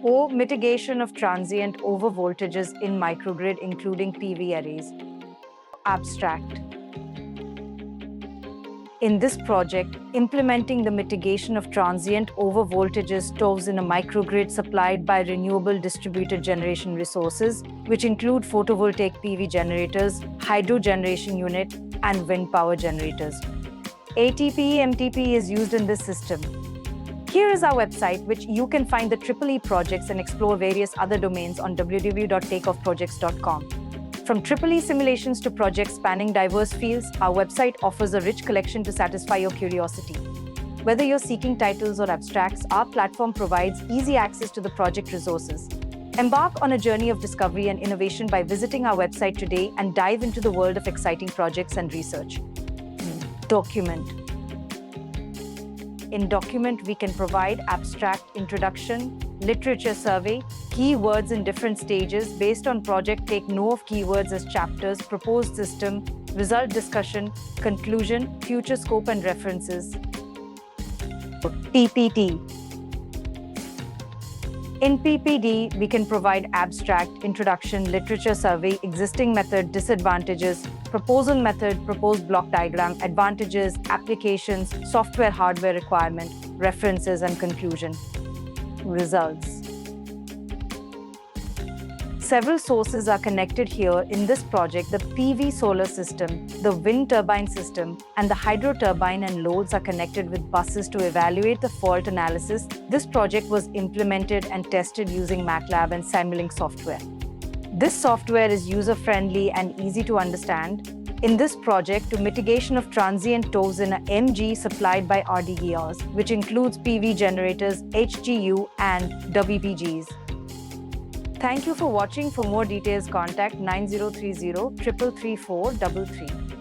or mitigation of transient overvoltages in microgrid including PV arrays. Abstract. In this project, implementing the mitigation of transient overvoltages 𝗙𝗏𝗃 in a microgrid supplied by renewable distributed generation resources, which include photovoltaic PV generators, hydro generation unit, and wind power generators. ATP-MTP is used in this system. Here is our website, which you can find the 𝗙𝗃𝗃 projects and explore various other domains on www.takeoffprojects.com. From 𝗙𝗃𝗃 simulations to projects spanning diverse fields, our website offers a rich collection to satisfy your curiosity. Whether you're seeking titles or abstracts, our platform provides easy access to the project resources. Embark on a journey of discovery and innovation by visiting our website today and dive into the world of exciting projects and research. Document. In Document, we can provide abstract introduction, literature survey, keywords in different stages based on project. Take note of keywords as chapters, proposed system, result discussion, conclusion, future scope and references. PPT. In PPT, we can provide abstract, introduction, literature survey, existing method, disadvantages, proposal method, proposed block diagram, advantages, applications, software hardware requirement, references, and conclusion. Results. Several sources are connected here in this project. The PV solar system, the wind turbine system, and the hydro turbine and loads are connected with buses to evaluate the fault analysis. This project was implemented and tested using MATLAB and Simulink software. This software is user-friendly and easy to understand. In this project, to mitigation of transient 𝗙𝗃𝗃 𝗰𝗃 supplied by RDERs, which includes PV generators, HGU, and WPGs. Thank you for watching. For more details, contact 9030 333 433.